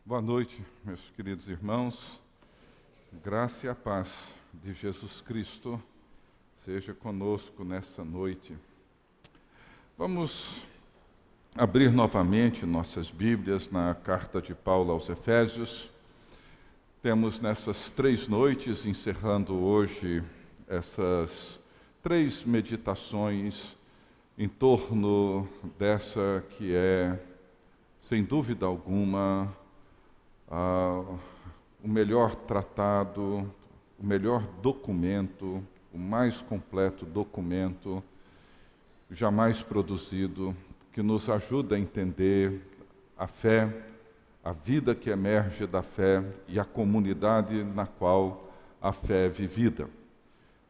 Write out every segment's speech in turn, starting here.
Boa noite, meus queridos irmãos. Graça e a paz de Jesus Cristo seja conosco nessa noite. Vamos abrir novamente nossas Bíblias na carta de Paulo aos Efésios. Temos nessas 3 noites, encerrando hoje essas 3 meditações em torno dessa que é, sem dúvida alguma, o melhor tratado, o melhor documento, o mais completo documento jamais produzido, que nos ajuda a entender a fé, a vida que emerge da fé e a comunidade na qual a fé é vivida.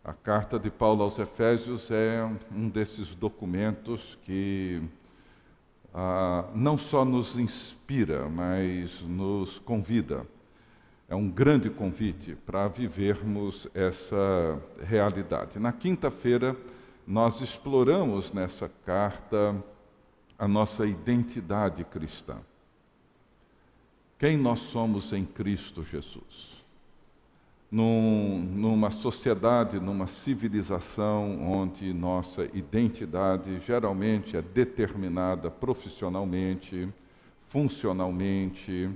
A carta de Paulo aos Efésios é um desses documentos que não só nos inspira, mas nos convida. É um grande convite para vivermos essa realidade. Na quinta-feira, nós exploramos nessa carta a nossa identidade cristã. Quem nós somos em Cristo Jesus. Numa sociedade, numa civilização onde nossa identidade geralmente é determinada profissionalmente, funcionalmente,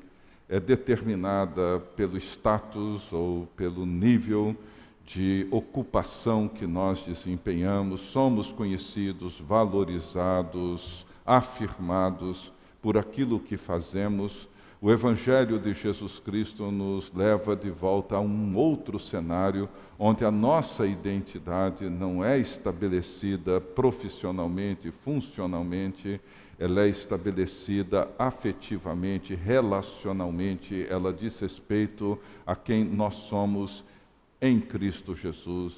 é determinada pelo status ou pelo nível de ocupação que nós desempenhamos, somos conhecidos, valorizados, afirmados por aquilo que fazemos. O Evangelho de Jesus Cristo nos leva de volta a um outro cenário, onde a nossa identidade não é estabelecida profissionalmente, funcionalmente, ela é estabelecida afetivamente, relacionalmente, ela diz respeito a quem nós somos em Cristo Jesus,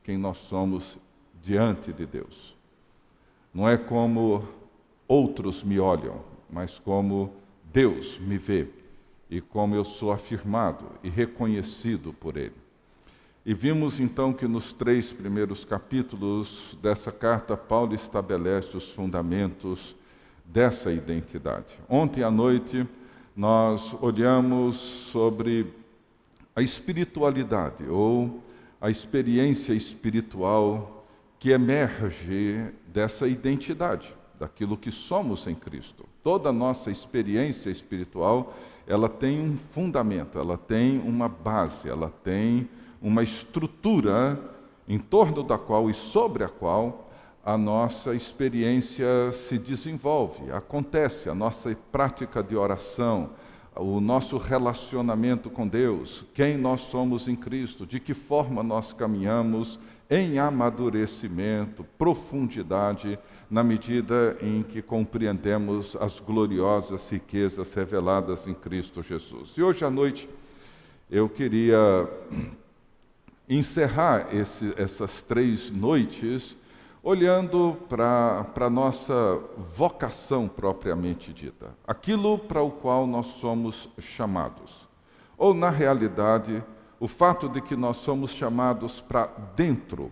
quem nós somos diante de Deus. Não é como outros me olham, mas como Deus me vê e como eu sou afirmado e reconhecido por Ele. E vimos então que nos 3 primeiros capítulos dessa carta, Paulo estabelece os fundamentos dessa identidade. Ontem à noite nós olhamos sobre a espiritualidade ou a experiência espiritual que emerge dessa identidade, daquilo que somos em Cristo. Toda a nossa experiência espiritual, ela tem um fundamento, ela tem uma base, ela tem uma estrutura em torno da qual e sobre a qual a nossa experiência se desenvolve, acontece, a nossa prática de oração, o nosso relacionamento com Deus, quem nós somos em Cristo, de que forma nós caminhamos em amadurecimento, profundidade, na medida em que compreendemos as gloriosas riquezas reveladas em Cristo Jesus. E hoje à noite eu queria encerrar essas 3 noites olhando para a nossa vocação propriamente dita, aquilo para o qual nós somos chamados. Ou, na realidade, o fato de que nós somos chamados para dentro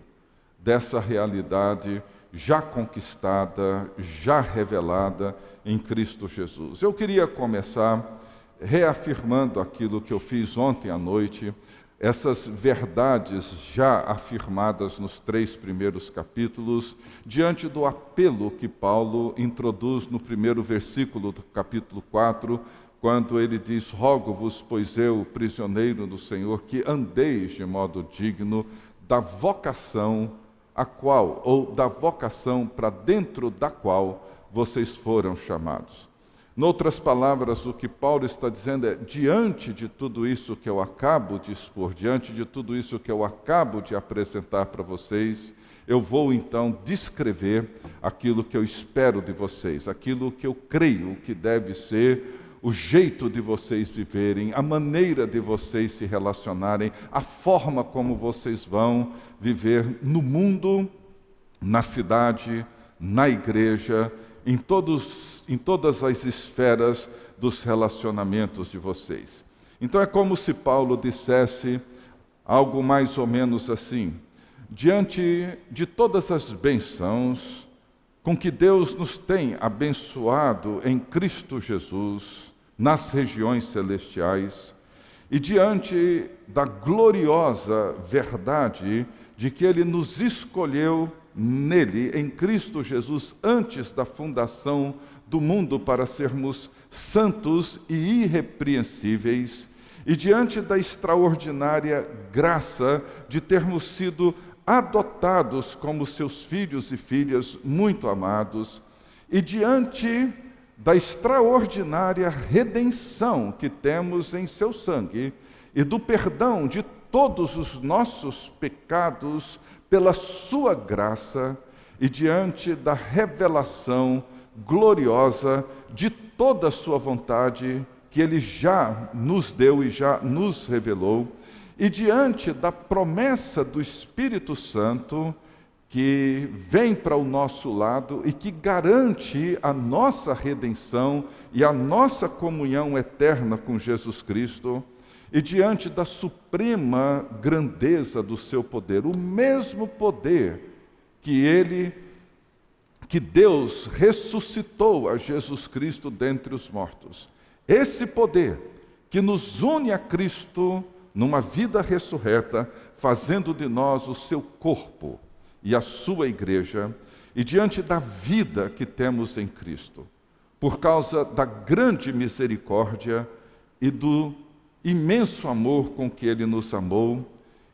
dessa realidade já conquistada, já revelada em Cristo Jesus. Eu queria começar reafirmando aquilo que eu fiz ontem à noite, essas verdades já afirmadas nos 3 primeiros capítulos, diante do apelo que Paulo introduz no primeiro versículo do capítulo 4, quando ele diz: rogo-vos, pois eu, prisioneiro do Senhor, que andeis de modo digno da vocação a qual, ou da vocação para dentro da qual vocês foram chamados. Noutras palavras, o que Paulo está dizendo é: diante de tudo isso que eu acabo de expor, diante de tudo isso que eu acabo de apresentar para vocês, eu vou então descrever aquilo que eu espero de vocês, aquilo que eu creio que deve ser o jeito de vocês viverem, a maneira de vocês se relacionarem, a forma como vocês vão viver no mundo, na cidade, na igreja, em todas as esferas dos relacionamentos de vocês. Então é como se Paulo dissesse algo mais ou menos assim: diante de todas as bênçãos com que Deus nos tem abençoado em Cristo Jesus, nas regiões celestiais, e diante da gloriosa verdade de que Ele nos escolheu nele, em Cristo Jesus, antes da fundação do mundo, para sermos santos e irrepreensíveis, e diante da extraordinária graça de termos sido adotados como seus filhos e filhas muito amados, e diante da extraordinária redenção que temos em seu sangue e do perdão de todos os nossos pecados pela sua graça, e diante da revelação gloriosa de toda a sua vontade que Ele já nos deu e já nos revelou, e diante da promessa do Espírito Santo que vem para o nosso lado e que garante a nossa redenção e a nossa comunhão eterna com Jesus Cristo, e diante da suprema grandeza do seu poder, o mesmo poder que Deus ressuscitou a Jesus Cristo dentre os mortos. Esse poder que nos une a Cristo numa vida ressurreta, fazendo de nós o seu corpo e a sua igreja, e diante da vida que temos em Cristo, por causa da grande misericórdia e do imenso amor com que Ele nos amou,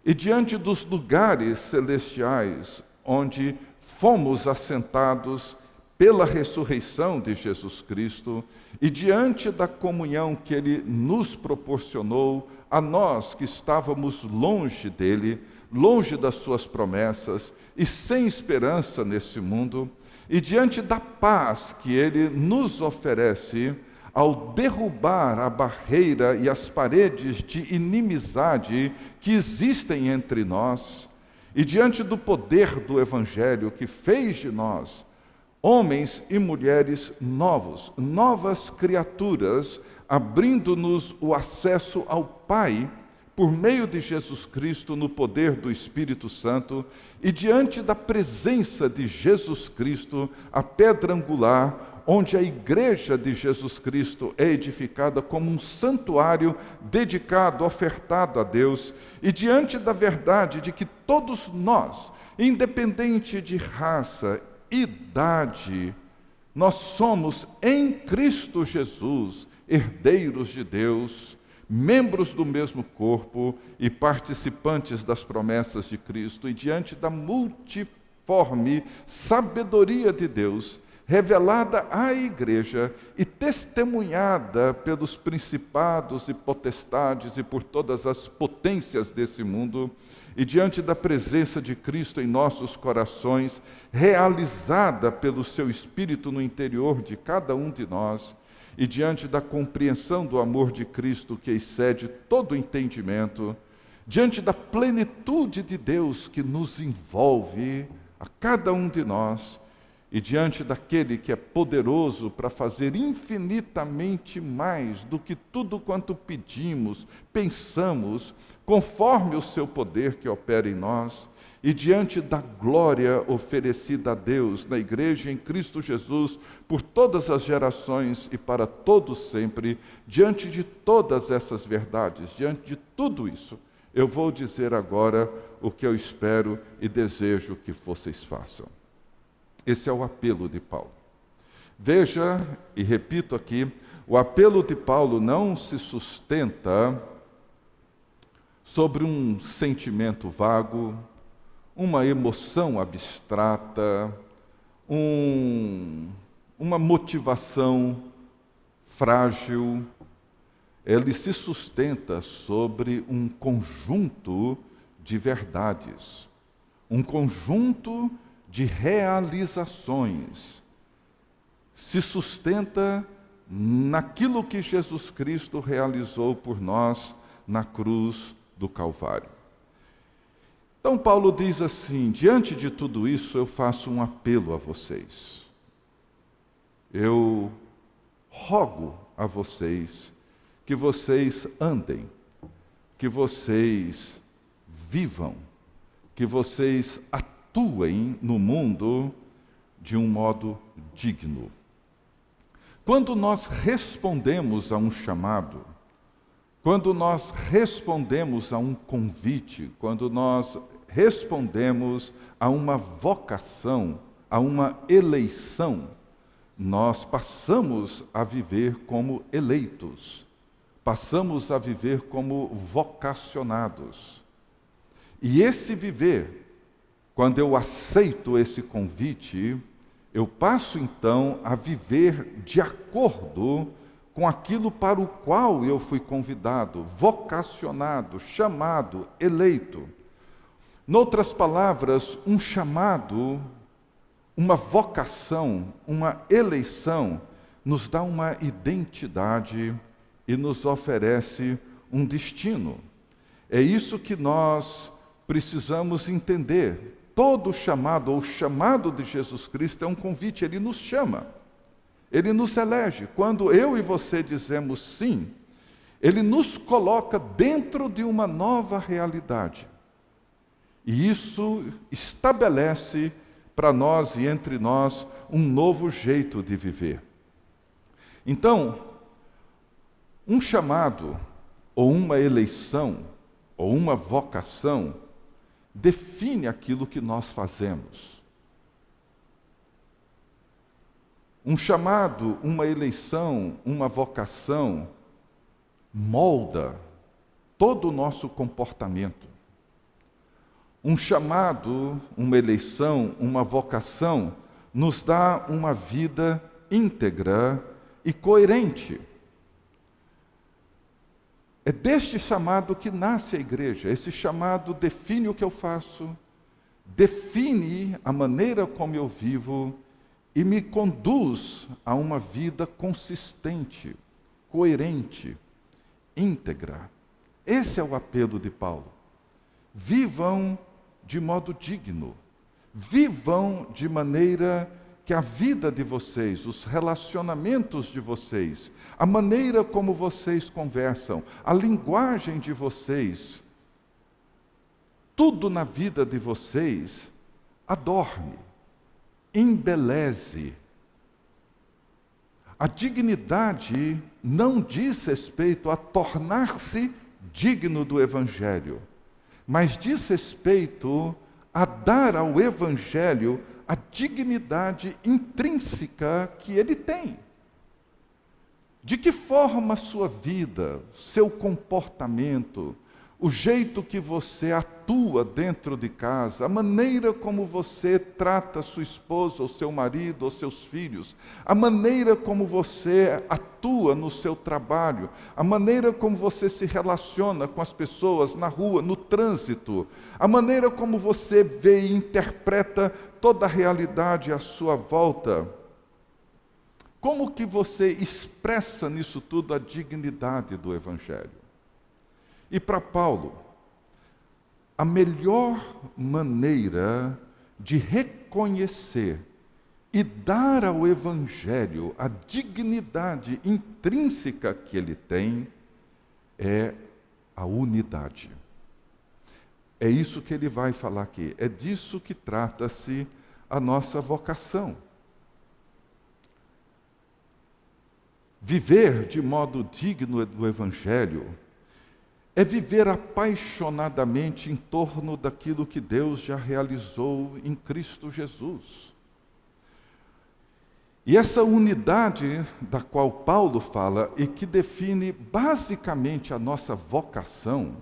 e diante dos lugares celestiais onde fomos assentados pela ressurreição de Jesus Cristo, e diante da comunhão que Ele nos proporcionou a nós que estávamos longe dEle, longe das suas promessas e sem esperança nesse mundo, e diante da paz que Ele nos oferece ao derrubar a barreira e as paredes de inimizade que existem entre nós, e diante do poder do Evangelho que fez de nós homens e mulheres novos, novas criaturas, abrindo-nos o acesso ao Pai por meio de Jesus Cristo no poder do Espírito Santo, e diante da presença de Jesus Cristo, a pedra angular, onde a igreja de Jesus Cristo é edificada como um santuário dedicado, ofertado a Deus, e diante da verdade de que todos nós, independente de raça, idade, nós somos em Cristo Jesus herdeiros de Deus, membros do mesmo corpo e participantes das promessas de Cristo, e diante da multiforme sabedoria de Deus, revelada à igreja e testemunhada pelos principados e potestades e por todas as potências desse mundo, e diante da presença de Cristo em nossos corações, realizada pelo seu Espírito no interior de cada um de nós, e diante da compreensão do amor de Cristo que excede todo entendimento, diante da plenitude de Deus que nos envolve, a cada um de nós, e diante daquele que é poderoso para fazer infinitamente mais do que tudo quanto pedimos, pensamos, conforme o seu poder que opera em nós, e diante da glória oferecida a Deus na igreja em Cristo Jesus, por todas as gerações e para todos sempre, diante de todas essas verdades, diante de tudo isso, eu vou dizer agora o que eu espero e desejo que vocês façam. Esse é o apelo de Paulo. Veja, e repito aqui, o apelo de Paulo não se sustenta sobre um sentimento vago, uma emoção abstrata, uma motivação frágil. Ele se sustenta sobre um conjunto de verdades, um conjunto de realizações, se sustenta naquilo que Jesus Cristo realizou por nós na cruz do Calvário. Então Paulo diz assim: diante de tudo isso eu faço um apelo a vocês. Eu rogo a vocês que vocês andem, que vocês vivam, que vocês atuem no mundo de um modo digno. quando nós respondemos a um chamado, quando nós respondemos a um convite, quando nós respondemos a uma vocação, a uma eleição, nós passamos a viver como eleitos, passamos a viver como vocacionados. E esse viver, quando eu aceito esse convite, eu passo então a viver de acordo com aquilo para o qual eu fui convidado, vocacionado, chamado, eleito. Noutras palavras, um chamado, uma vocação, uma eleição, nos dá uma identidade e nos oferece um destino. É isso que nós precisamos entender. Todo chamado, ou chamado de Jesus Cristo, é um convite, Ele nos chama. Ele nos elege. Quando eu e você dizemos sim, Ele nos coloca dentro de uma nova realidade. E isso estabelece para nós e entre nós um novo jeito de viver. Então, um chamado, ou uma eleição, ou uma vocação, define aquilo que nós fazemos. Um chamado, uma eleição, uma vocação, molda todo o nosso comportamento. Um chamado, uma eleição, uma vocação, nos dá uma vida íntegra e coerente. É deste chamado que nasce a igreja. Esse chamado define o que eu faço, define a maneira como eu vivo e me conduz a uma vida consistente, coerente, íntegra. Esse é o apelo de Paulo. Vivam de modo digno. Vivam de maneira que a vida de vocês, os relacionamentos de vocês, a maneira como vocês conversam, a linguagem de vocês, tudo na vida de vocês adorne, embeleze. A dignidade não diz respeito a tornar-se digno do Evangelho, mas diz respeito a dar ao Evangelho a dignidade intrínseca que ele tem. De que forma a sua vida, seu comportamento, o jeito que você atua dentro de casa, a maneira como você trata sua esposa, ou seu marido, ou seus filhos, a maneira como você atua no seu trabalho, a maneira como você se relaciona com as pessoas na rua, no trânsito, a maneira como você vê e interpreta toda a realidade à sua volta. Como que você expressa nisso tudo a dignidade do Evangelho? E para Paulo, a melhor maneira de reconhecer e dar ao Evangelho a dignidade intrínseca que ele tem é a unidade. É isso que ele vai falar aqui. É disso que trata-se a nossa vocação. Viver de modo digno do Evangelho é viver apaixonadamente em torno daquilo que Deus já realizou em Cristo Jesus. E essa unidade da qual Paulo fala e que define basicamente a nossa vocação,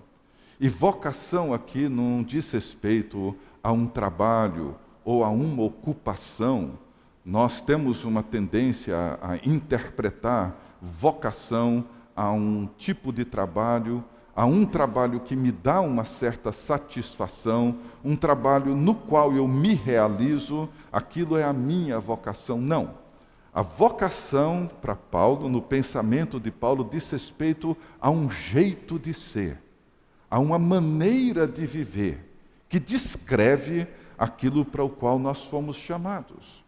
e vocação aqui não diz respeito a um trabalho ou a uma ocupação. Nós temos uma tendência a interpretar vocação a um tipo de trabalho, a um trabalho que me dá uma certa satisfação, um trabalho no qual eu me realizo, aquilo é a minha vocação. Não. A vocação para Paulo, no pensamento de Paulo, diz respeito a um jeito de ser, a uma maneira de viver, que descreve aquilo para o qual nós fomos chamados.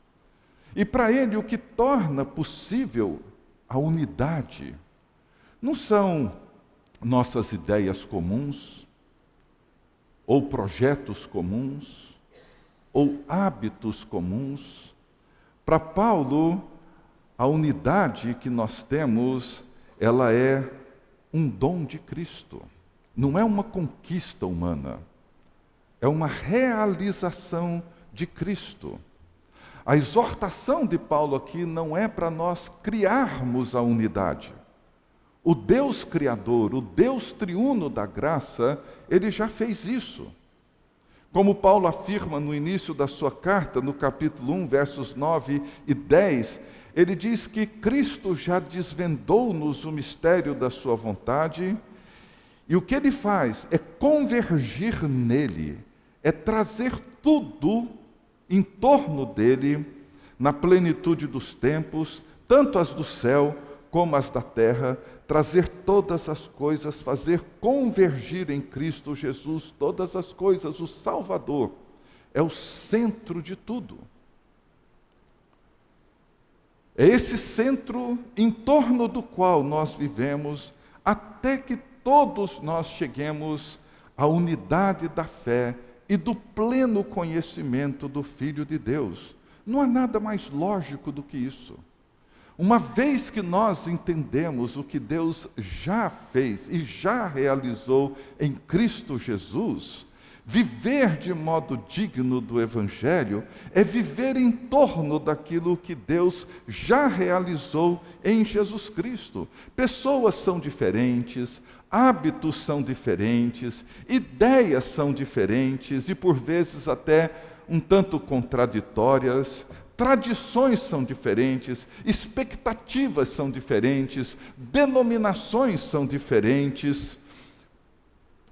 E para ele, o que torna possível a unidade não são nossas ideias comuns, ou projetos comuns, ou hábitos comuns. Para Paulo, a unidade que nós temos, ela é um dom de Cristo. Não é uma conquista humana. É uma realização de Cristo. A exortação de Paulo aqui não é para nós criarmos a unidade. O Deus Criador, o Deus triuno da graça, ele já fez isso. Como Paulo afirma no início da sua carta, no capítulo 1, versos 9 e 10, ele diz que Cristo já desvendou-nos o mistério da sua vontade, e o que ele faz é convergir nele, é trazer tudo em torno dele, na plenitude dos tempos, tanto as do céu como as da terra, trazer todas as coisas, fazer convergir em Cristo Jesus todas as coisas. O Salvador é o centro de tudo. É esse centro em torno do qual nós vivemos, até que todos nós cheguemos à unidade da fé e do pleno conhecimento do Filho de Deus. Não há nada mais lógico do que isso. Uma vez que nós entendemos o que Deus já fez e já realizou em Cristo Jesus, viver de modo digno do Evangelho é viver em torno daquilo que Deus já realizou em Jesus Cristo. Pessoas são diferentes, hábitos são diferentes, ideias são diferentes e por vezes até um tanto contraditórias. Tradições são diferentes, expectativas são diferentes, denominações são diferentes,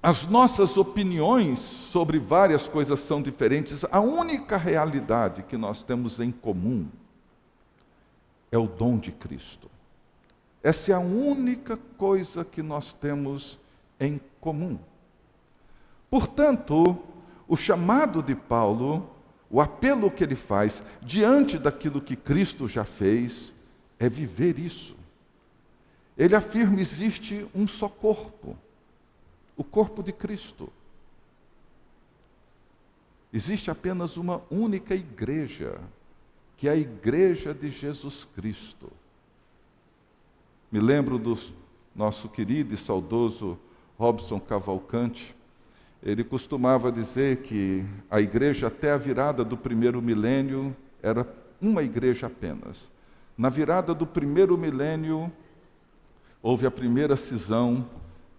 as nossas opiniões sobre várias coisas são diferentes. A única realidade que nós temos em comum é o dom de Cristo. Essa é a única coisa que nós temos em comum. Portanto, o chamado de Paulo, o apelo que ele faz diante daquilo que Cristo já fez, é viver isso. Ele afirma: existe um só corpo, o corpo de Cristo. Existe apenas uma única igreja, que é a igreja de Jesus Cristo. Me lembro do nosso querido e saudoso Robson Cavalcante. Ele costumava dizer que a igreja até a virada do primeiro milênio era uma igreja apenas. Na virada do primeiro milênio, houve a primeira cisão,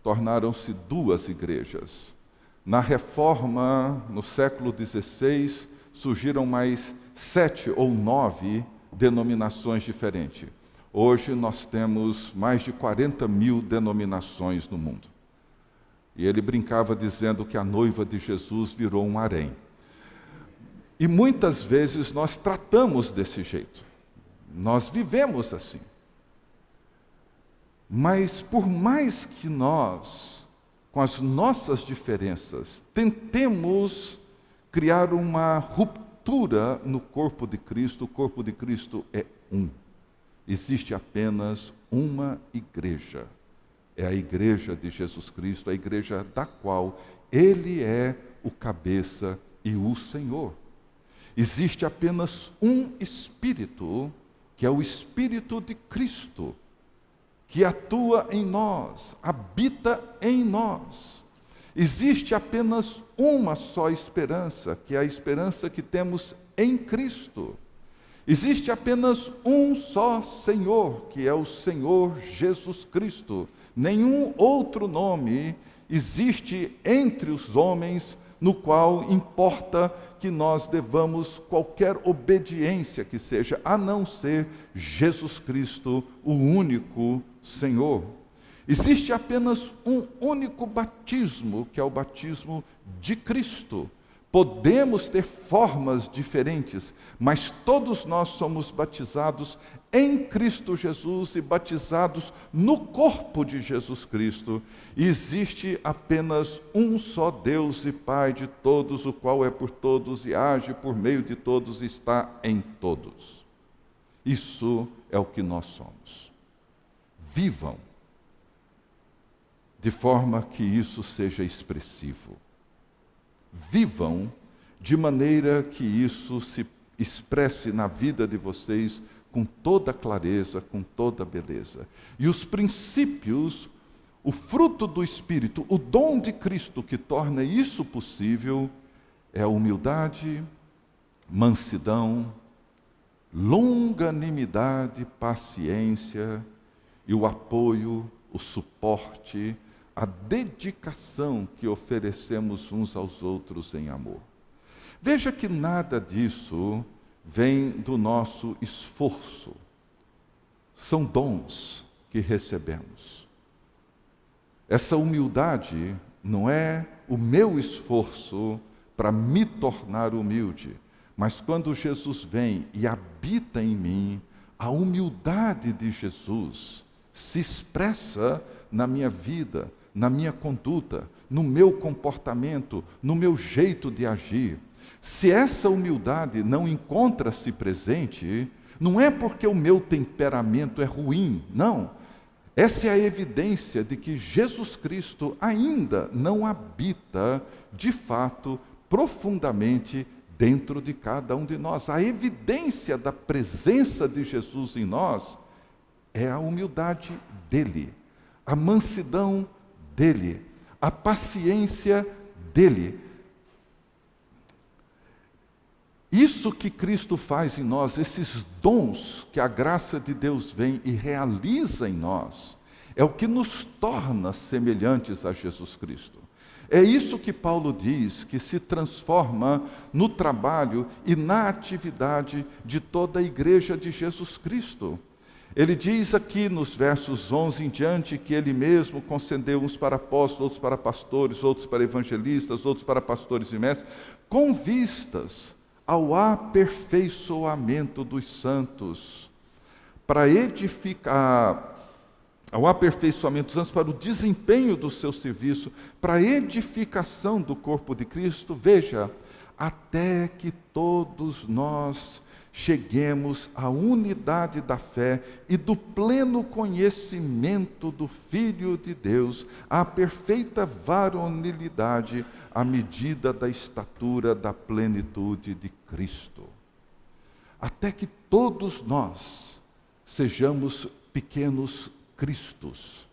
tornaram-se duas igrejas. Na Reforma, no século XVI, surgiram mais 7 ou 9 denominações diferentes. Hoje nós temos mais de 40 mil denominações no mundo. E ele brincava dizendo que a noiva de Jesus virou um harém. E muitas vezes nós tratamos desse jeito. Nós vivemos assim. Mas por mais que nós, com as nossas diferenças, tentemos criar uma ruptura no corpo de Cristo, o corpo de Cristo é um. Existe apenas uma igreja. É a igreja de Jesus Cristo, a igreja da qual Ele é o cabeça e o Senhor. Existe apenas um Espírito, que é o Espírito de Cristo, que atua em nós, habita em nós. Existe apenas uma só esperança, que é a esperança que temos em Cristo. Existe apenas um só Senhor, que é o Senhor Jesus Cristo. Nenhum outro nome existe entre os homens no qual importa que nós devamos qualquer obediência que seja, a não ser Jesus Cristo, o único Senhor. Existe apenas um único batismo, que é o batismo de Cristo. Podemos ter formas diferentes, mas todos nós somos batizados em Cristo Jesus e batizados no corpo de Jesus Cristo. E existe apenas um só Deus e Pai de todos, o qual é por todos e age por meio de todos e está em todos. Isso é o que nós somos. Vivam de forma que isso seja expressivo. Vivam de maneira que isso se expresse na vida de vocês com toda clareza, com toda beleza. E os princípios, o fruto do Espírito, o dom de Cristo que torna isso possível é a humildade, mansidão, longanimidade, paciência e o apoio, o suporte, a dedicação que oferecemos uns aos outros em amor. Veja que nada disso vem do nosso esforço. São dons que recebemos. Essa humildade não é o meu esforço para me tornar humilde, mas quando Jesus vem e habita em mim, a humildade de Jesus se expressa na minha vida, na minha conduta, no meu comportamento, no meu jeito de agir. Se essa humildade não encontra-se presente, não é porque o meu temperamento é ruim, não. Essa é a evidência de que Jesus Cristo ainda não habita, de fato, profundamente dentro de cada um de nós. A evidência da presença de Jesus em nós é a humildade dele, a mansidão dele, a paciência dele. Isso que Cristo faz em nós, esses dons que a graça de Deus vem e realiza em nós, é o que nos torna semelhantes a Jesus Cristo. É isso que Paulo diz, que se transforma no trabalho e na atividade de toda a igreja de Jesus Cristo. Ele diz aqui nos versos 11 em diante que ele mesmo concedeu uns para apóstolos, outros para pastores, outros para evangelistas, outros para pastores e mestres, com vistas ao aperfeiçoamento dos santos, para edificar, ao aperfeiçoamento dos santos, para o desempenho do seu serviço, para a edificação do corpo de Cristo, veja, até que todos nós cheguemos à unidade da fé e do pleno conhecimento do Filho de Deus, à perfeita varonilidade, à medida da estatura da plenitude de Cristo. Até que todos nós sejamos pequenos Cristos,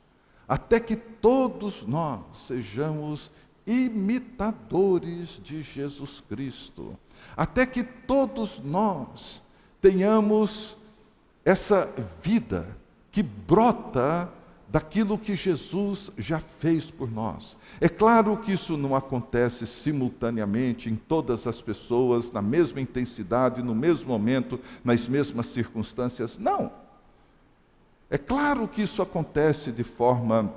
até que todos nós sejamos imitadores de Jesus Cristo, até que todos nós tenhamos essa vida que brota daquilo que Jesus já fez por nós. É claro que isso não acontece simultaneamente em todas as pessoas, na mesma intensidade, no mesmo momento, nas mesmas circunstâncias, não. É claro que isso acontece de forma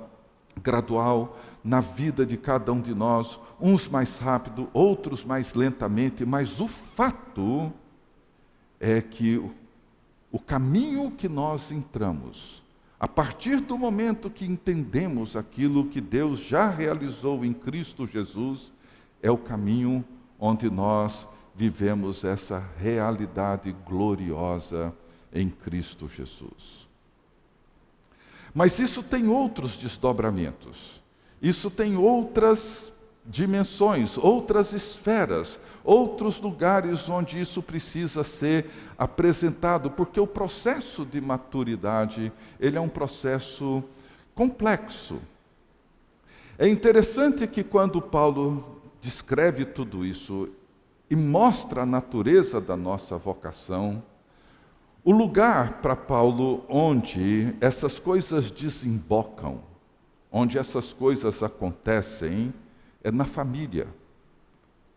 gradual na vida de cada um de nós, uns mais rápido, outros mais lentamente, mas o fato é que o caminho que nós entramos, a partir do momento que entendemos aquilo que Deus já realizou em Cristo Jesus, é o caminho onde nós vivemos essa realidade gloriosa em Cristo Jesus. Mas isso tem outros desdobramentos, isso tem outras dimensões, outras esferas, outros lugares onde isso precisa ser apresentado, porque o processo de maturidade, ele é um processo complexo. É interessante que quando Paulo descreve tudo isso e mostra a natureza da nossa vocação, o lugar para Paulo onde essas coisas desembocam, onde essas coisas acontecem, é na família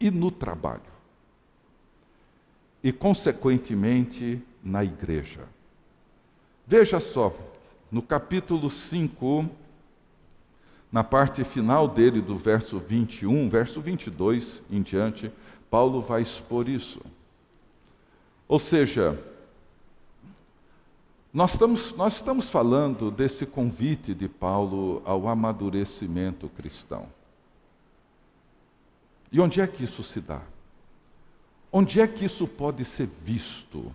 e no trabalho. E, consequentemente, na igreja. Veja só, no capítulo 5, na parte final dele, do verso 21, verso 22 em diante, Paulo vai expor isso. Ou seja, nós estamos falando desse convite de Paulo ao amadurecimento cristão. E onde é que isso se dá? Onde é que isso pode ser visto?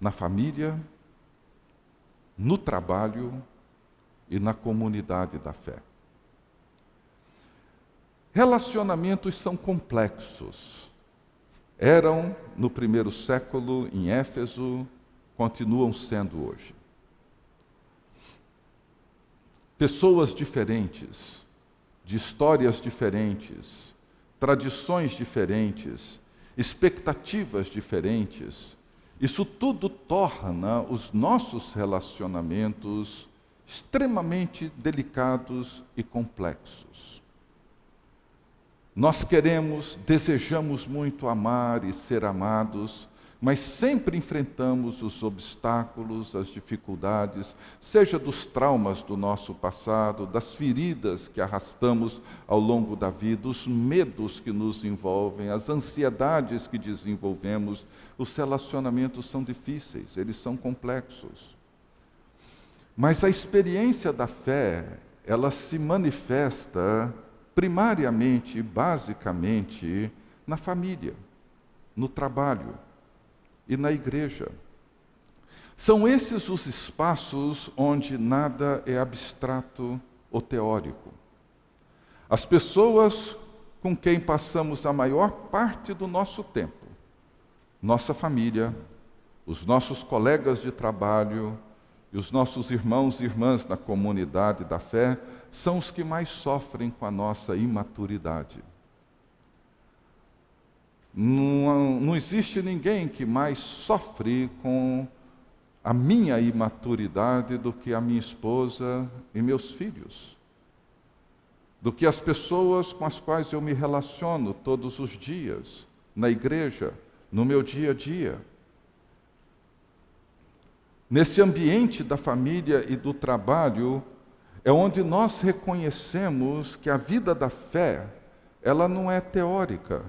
Na família, no trabalho e na comunidade da fé. Relacionamentos são complexos. Eram no primeiro século em Éfeso, continuam sendo hoje. Pessoas diferentes, de histórias diferentes, tradições diferentes, expectativas diferentes, isso tudo torna os nossos relacionamentos extremamente delicados e complexos. Nós queremos, desejamos muito amar e ser amados, mas sempre enfrentamos os obstáculos, as dificuldades, seja dos traumas do nosso passado, das feridas que arrastamos ao longo da vida, os medos que nos envolvem, as ansiedades que desenvolvemos. Os relacionamentos são difíceis, eles são complexos. Mas a experiência da fé, ela se manifesta primariamente, basicamente, na família, no trabalho e na igreja. São esses os espaços onde nada é abstrato ou teórico. As pessoas com quem passamos a maior parte do nosso tempo, nossa família, os nossos colegas de trabalho e os nossos irmãos e irmãs na comunidade da fé, são os que mais sofrem com a nossa imaturidade. Não existe ninguém que mais sofre com a minha imaturidade do que a minha esposa e meus filhos, do que as pessoas com as quais eu me relaciono todos os dias, na igreja, no meu dia a dia. Nesse ambiente da família e do trabalho, é onde nós reconhecemos que a vida da fé, ela não é teórica,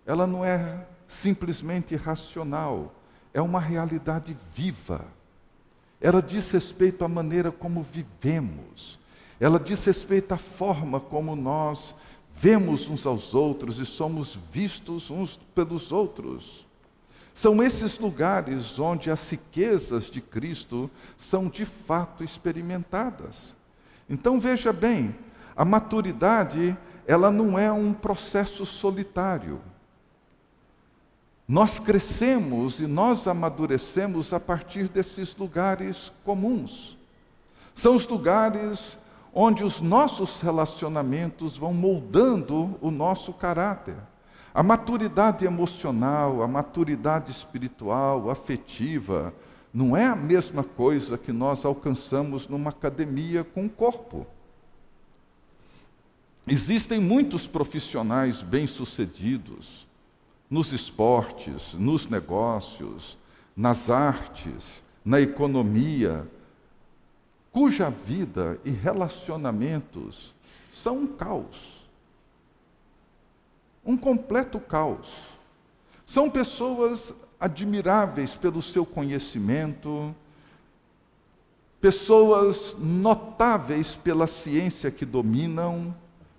ela não é simplesmente racional, é uma realidade viva. Ela diz respeito à maneira como vivemos, ela diz respeito à forma como nós vemos uns aos outros e somos vistos uns pelos outros. São esses lugares onde as riquezas de Cristo são de fato experimentadas. Então veja bem, a maturidade, ela não é um processo solitário. Nós crescemos e nós amadurecemos a partir desses lugares comuns. São os lugares onde os nossos relacionamentos vão moldando o nosso caráter. A maturidade emocional, a maturidade espiritual, afetiva, não é a mesma coisa que nós alcançamos numa academia com o corpo. Existem muitos profissionais bem-sucedidos nos esportes, nos negócios, nas artes, na economia, cuja vida e relacionamentos são um caos. Um completo caos. São pessoas admiráveis pelo seu conhecimento, pessoas notáveis pela ciência que dominam,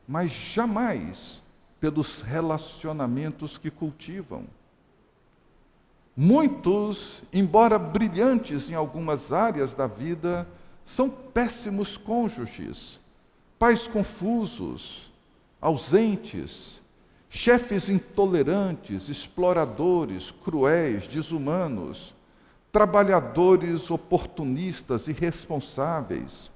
mas jamais pelos relacionamentos que cultivam. Muitos, embora brilhantes em algumas áreas da vida, são péssimos cônjuges, pais confusos, ausentes, chefes intolerantes, exploradores, cruéis, desumanos, trabalhadores oportunistas, irresponsáveis.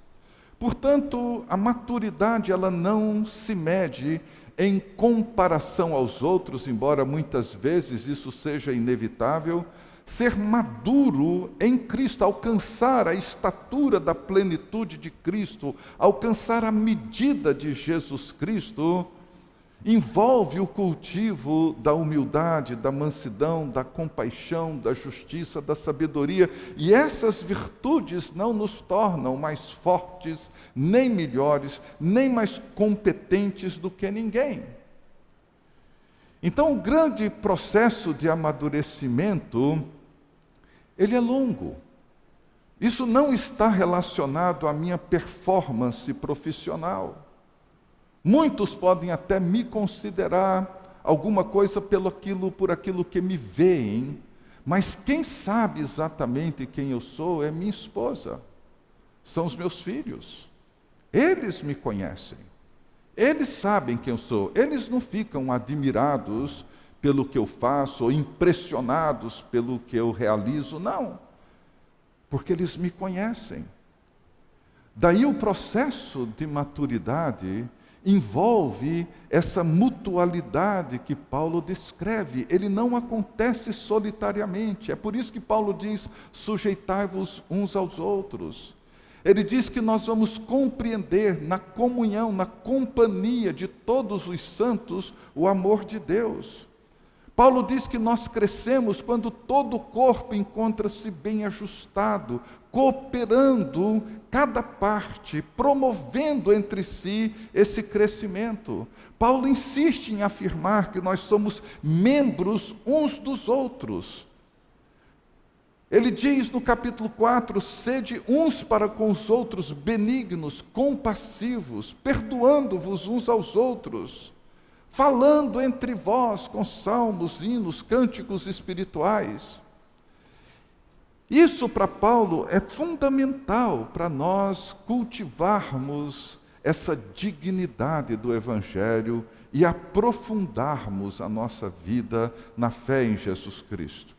Portanto, a maturidade ela não se mede em comparação aos outros, embora muitas vezes isso seja inevitável. Ser maduro em Cristo, alcançar a estatura da plenitude de Cristo, alcançar a medida de Jesus Cristo, envolve o cultivo da humildade, da mansidão, da compaixão, da justiça, da sabedoria. E essas virtudes não nos tornam mais fortes, nem melhores, nem mais competentes do que ninguém. Então, o grande processo de amadurecimento, ele é longo. Isso não está relacionado à minha performance profissional. Muitos podem até me considerar alguma coisa por aquilo que me veem, mas quem sabe exatamente quem eu sou é minha esposa, são os meus filhos. Eles me conhecem, eles sabem quem eu sou, eles não ficam admirados pelo que eu faço, ou impressionados pelo que eu realizo. Não, porque eles me conhecem. Daí o processo de maturidade envolve essa mutualidade que Paulo descreve. Ele não acontece solitariamente. É por isso que Paulo diz: sujeitai-vos uns aos outros. Ele diz que nós vamos compreender na comunhão, na companhia de todos os santos, o amor de Deus. Paulo diz que nós crescemos quando todo o corpo encontra-se bem ajustado, cooperando cada parte, promovendo entre si esse crescimento. Paulo insiste em afirmar que nós somos membros uns dos outros. Ele diz no capítulo 4, sede uns para com os outros benignos, compassivos, perdoando-vos uns aos outros, falando entre vós com salmos, hinos, cânticos espirituais. Isso para Paulo é fundamental para nós cultivarmos essa dignidade do Evangelho e aprofundarmos a nossa vida na fé em Jesus Cristo.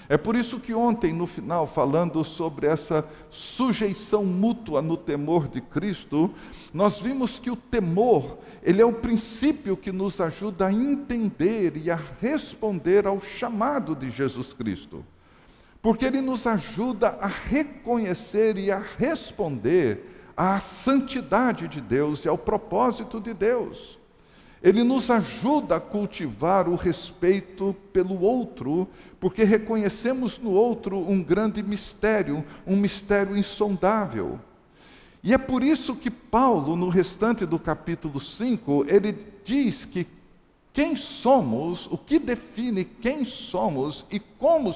É por isso que ontem, no final, falando sobre essa sujeição mútua no temor de Cristo, nós vimos que o temor, ele é o princípio que nos ajuda a entender e a responder ao chamado de Jesus Cristo. Porque ele nos ajuda a reconhecer e a responder à santidade de Deus e ao propósito de Deus. Ele nos ajuda a cultivar o respeito pelo outro, porque reconhecemos no outro um grande mistério, um mistério insondável. E é por isso que Paulo, no restante do capítulo 5, ele diz que quem somos, o que define quem somos e como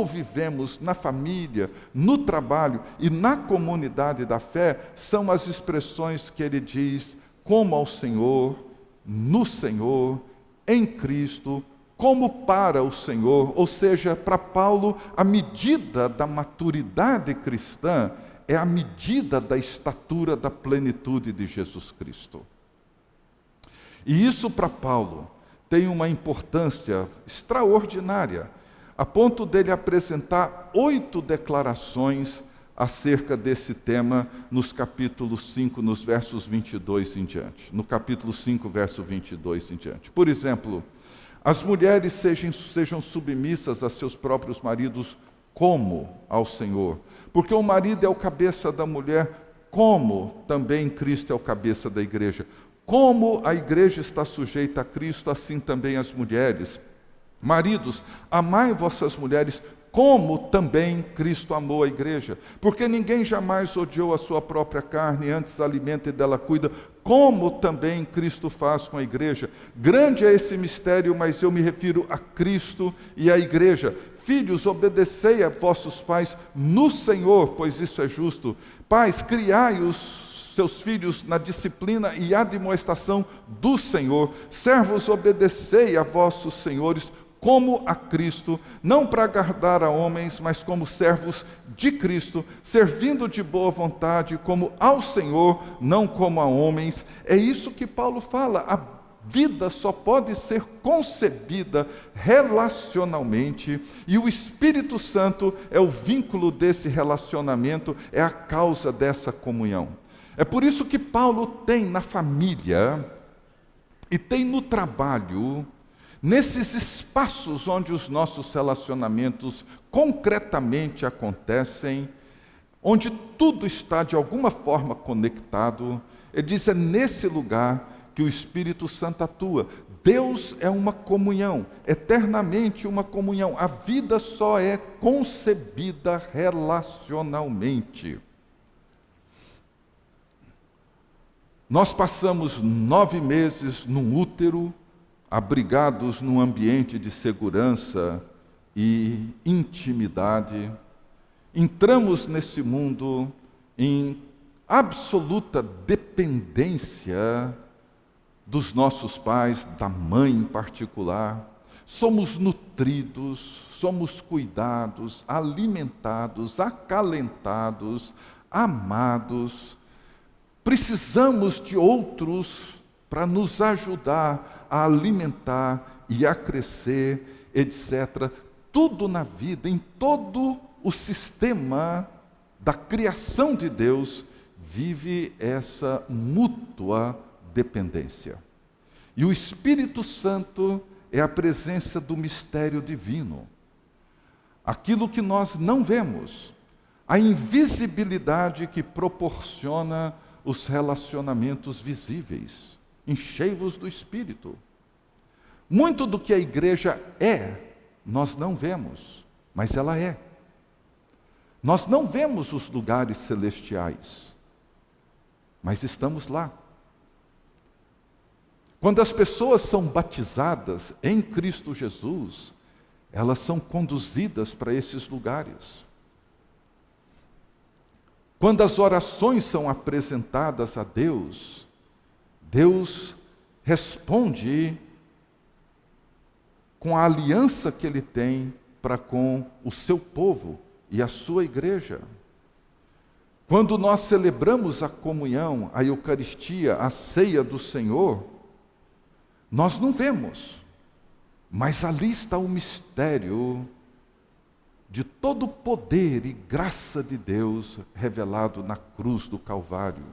vivemos na família, no trabalho e na comunidade da fé, são as expressões que ele diz: como ao Senhor, no Senhor, em Cristo, como para o Senhor. Ou seja, para Paulo, a medida da maturidade cristã é a medida da estatura da plenitude de Jesus Cristo. E isso para Paulo tem uma importância extraordinária, a ponto dele apresentar 8 declarações acerca desse tema nos capítulos 5, nos versos 22 em diante. No capítulo 5, verso 22 em diante. Por exemplo, as mulheres sejam submissas a seus próprios maridos como ao Senhor, porque o marido é o cabeça da mulher, como também Cristo é o cabeça da igreja. Como a igreja está sujeita a Cristo, assim também as mulheres. Maridos, amai vossas mulheres, como também Cristo amou a igreja. Porque ninguém jamais odiou a sua própria carne, antes alimenta e dela cuida, como também Cristo faz com a igreja. Grande é esse mistério, mas eu me refiro a Cristo e à igreja. Filhos, obedecei a vossos pais no Senhor, pois isso é justo. Pais, criai os seus filhos na disciplina e admoestação do Senhor. Servos, obedecei a vossos senhores como a Cristo, não para agradar a homens, mas como servos de Cristo, servindo de boa vontade como ao Senhor, não como a homens. É isso que Paulo fala. A vida só pode ser concebida relacionalmente, e o Espírito Santo é o vínculo desse relacionamento, é a causa dessa comunhão. É por isso que Paulo tem na família e tem no trabalho, nesses espaços onde os nossos relacionamentos concretamente acontecem, onde tudo está de alguma forma conectado, ele diz: é nesse lugar que o Espírito Santo atua. Deus é uma comunhão, eternamente uma comunhão. A vida só é concebida relacionalmente. Nós passamos 9 meses num útero, abrigados num ambiente de segurança e intimidade. Entramos nesse mundo em absoluta dependência dos nossos pais, da mãe em particular. Somos nutridos, somos cuidados, alimentados, acalentados, amados. Precisamos de outros para nos ajudar a alimentar e a crescer, etc. Tudo na vida, em todo o sistema da criação de Deus, vive essa mútua dependência. E o Espírito Santo é a presença do mistério divino. Aquilo que nós não vemos, a invisibilidade que proporciona os relacionamentos visíveis. Enchei-vos do Espírito. Muito do que a igreja é, nós não vemos, mas ela é. Nós não vemos os lugares celestiais, mas estamos lá. Quando as pessoas são batizadas em Cristo Jesus, elas são conduzidas para esses lugares. Quando as orações são apresentadas a Deus, Deus responde com a aliança que Ele tem para com o seu povo e a sua igreja. Quando nós celebramos a comunhão, a Eucaristia, a ceia do Senhor, nós não vemos, mas ali está o mistério de todo o poder e graça de Deus revelado na cruz do Calvário.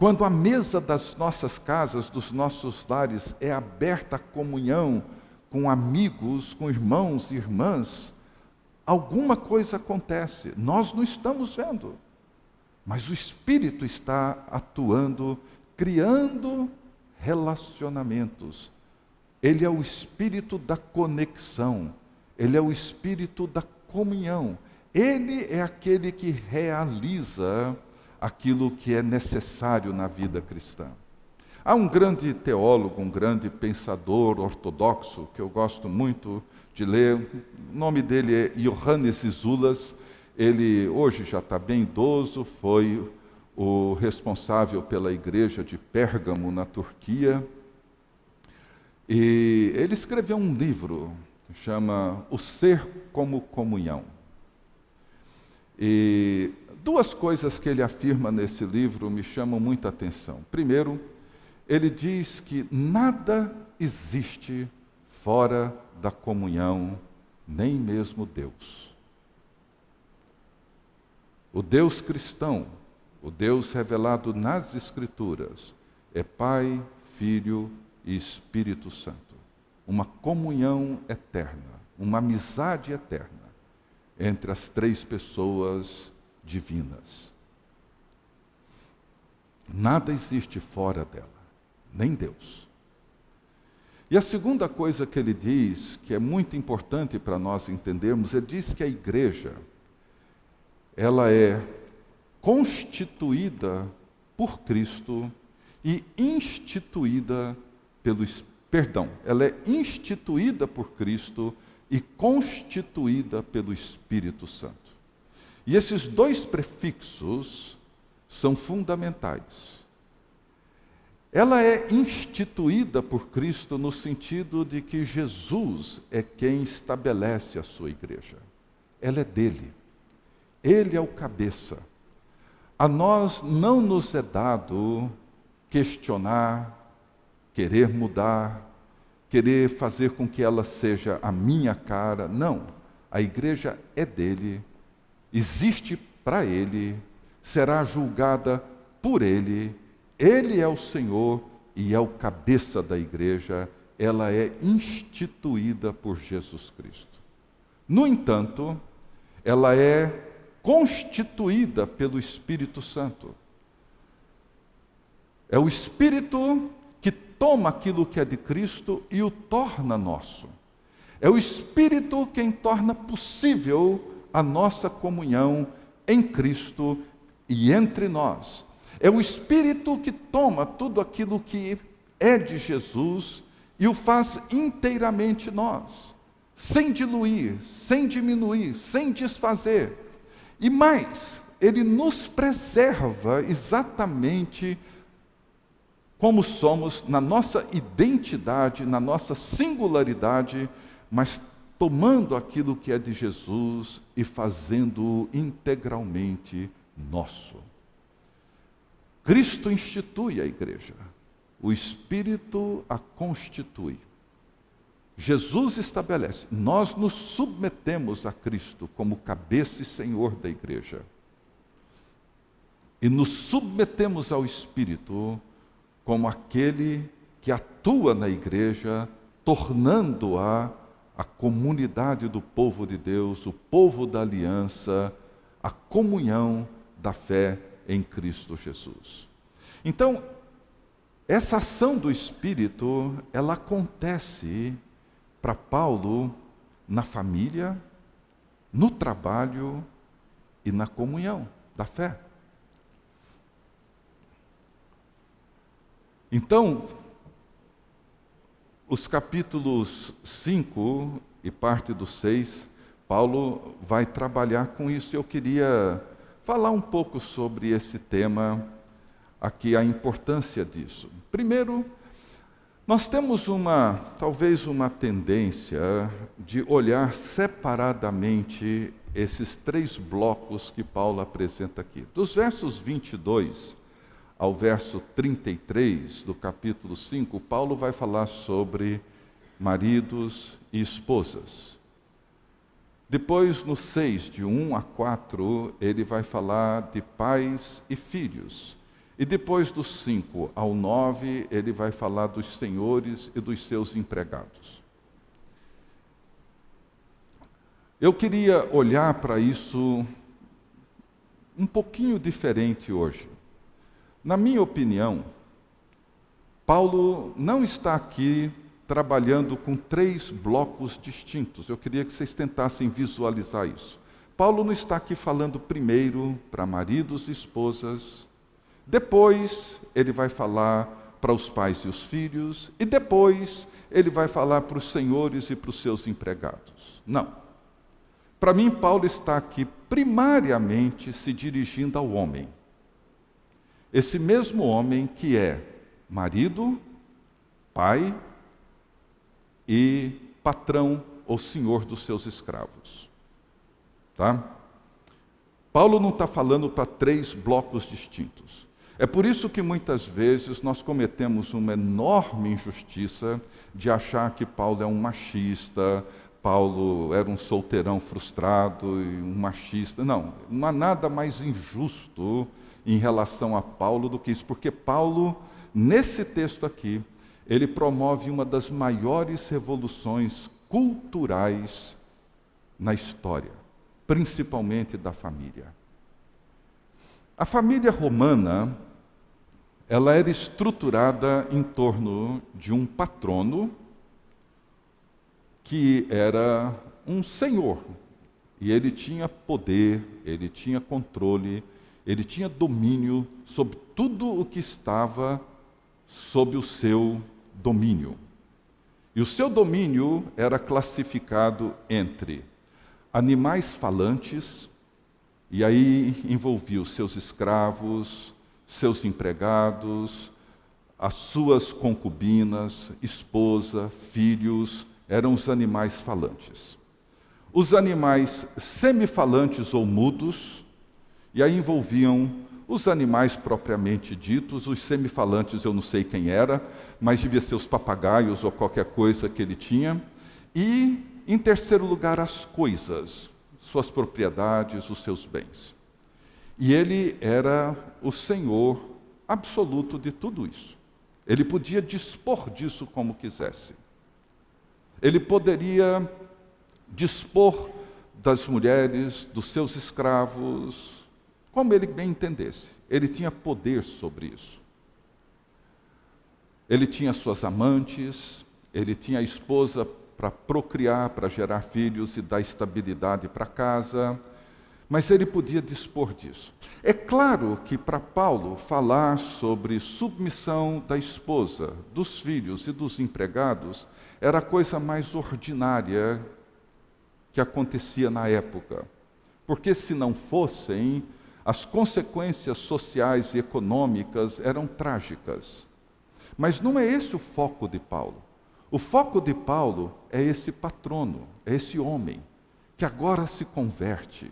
Quando a mesa das nossas casas, dos nossos lares, é aberta à comunhão com amigos, com irmãos e irmãs, alguma coisa acontece. Nós não estamos vendo, mas o Espírito está atuando, criando relacionamentos. Ele é o Espírito da conexão. Ele é o Espírito da comunhão. Ele é aquele que realiza aquilo que é necessário na vida cristã. Há um grande teólogo, um grande pensador ortodoxo, que eu gosto muito de ler, o nome dele é Johannes Isulas. Ele hoje já está bem idoso, foi o responsável pela igreja de Pérgamo, na Turquia. E ele escreveu um livro que chama O Ser como Comunhão. E duas coisas que ele afirma nesse livro me chamam muita atenção. Primeiro, ele diz que nada existe fora da comunhão, nem mesmo Deus. O Deus cristão, o Deus revelado nas Escrituras, é Pai, Filho e Espírito Santo. Uma comunhão eterna, uma amizade eterna entre as três pessoas divinas. Nada existe fora dela, nem Deus. E a segunda coisa que ele diz, que é muito importante para nós entendermos, ele diz que a igreja, ela é constituída por Cristo e instituída ela é instituída por Cristo e constituída pelo Espírito Santo. E esses dois prefixos são fundamentais. Ela é instituída por Cristo no sentido de que Jesus é quem estabelece a sua igreja. Ela é dele. Ele é o cabeça. A nós não nos é dado questionar, querer mudar, querer fazer com que ela seja a minha cara. Não. A igreja é dele, existe para ele, será julgada por ele. Ele é o Senhor e é o cabeça da igreja. Ela é instituída por Jesus Cristo. No entanto, ela é constituída pelo Espírito Santo. É o Espírito que toma aquilo que é de Cristo e o torna nosso. É o Espírito quem torna possível a nossa comunhão em Cristo e entre nós. É o Espírito que toma tudo aquilo que é de Jesus e o faz inteiramente nós, sem diluir, sem diminuir, sem desfazer. E mais, Ele nos preserva exatamente como somos, na nossa identidade, na nossa singularidade, mas tomando aquilo que é de Jesus e fazendo-o integralmente nosso. Cristo institui a igreja. o Espírito a constitui. Jesus estabelece, nós nos submetemos a Cristo como cabeça e Senhor da igreja. E nos submetemos ao Espírito como aquele que atua na igreja, tornando-a a comunidade do povo de Deus, o povo da aliança, a comunhão da fé em Cristo Jesus. Então, essa ação do Espírito, ela acontece para Paulo na família, no trabalho e na comunhão da fé. Então, os capítulos 5 e parte do 6, Paulo vai trabalhar com isso. Eu queria falar um pouco sobre esse tema aqui, a importância disso. Primeiro, nós temos talvez uma tendência de olhar separadamente esses 3 blocos que Paulo apresenta aqui. Dos versos 22 ao verso 33 do capítulo 5, Paulo vai falar sobre maridos e esposas. Depois, no 6, de 1 a 4, ele vai falar de pais e filhos. E depois do 5 ao 9, ele vai falar dos senhores e dos seus empregados. Eu queria olhar para isso um pouquinho diferente hoje. Na minha opinião, Paulo não está aqui trabalhando com 3 blocos distintos. Eu queria que vocês tentassem visualizar isso. Paulo não está aqui falando primeiro para maridos e esposas, depois ele vai falar para os pais e os filhos, e depois ele vai falar para os senhores e para os seus empregados. Não. Para mim, Paulo está aqui primariamente se dirigindo ao homem. Esse mesmo homem que é marido, pai e patrão ou senhor dos seus escravos. Tá? Paulo não está falando para 3 blocos distintos. É por isso que muitas vezes nós cometemos uma enorme injustiça de achar que Paulo é um machista, Paulo era um solteirão frustrado e um machista. Não há nada mais injusto em relação a Paulo do que isso, porque Paulo, nesse texto aqui, ele promove uma das maiores revoluções culturais na história, principalmente da família. A família romana, ela era estruturada em torno de um patrono, que era um senhor, e ele tinha poder, ele tinha controle, ele tinha domínio sobre tudo o que estava sob o seu domínio. E o seu domínio era classificado entre animais falantes, e aí envolvia os seus escravos, seus empregados, as suas concubinas, esposa, filhos, eram os animais falantes. Os animais semifalantes ou mudos, e aí envolviam os animais propriamente ditos, os semifalantes eu não sei quem era, mas devia ser os papagaios ou qualquer coisa que ele tinha. E, em terceiro lugar, as coisas, suas propriedades, os seus bens. E ele era o senhor absoluto de tudo isso. Ele podia dispor disso como quisesse. Ele poderia dispor das mulheres, dos seus escravos, como ele bem entendesse. Ele tinha poder sobre isso. Ele tinha suas amantes, ele tinha a esposa para procriar, para gerar filhos e dar estabilidade para a casa, mas ele podia dispor disso. É claro que para Paulo falar sobre submissão da esposa, dos filhos e dos empregados era a coisa mais ordinária que acontecia na época, porque se não fossem, as consequências sociais e econômicas eram trágicas. Mas não é esse o foco de Paulo. O foco de Paulo é esse patrono, é esse homem, que agora se converte,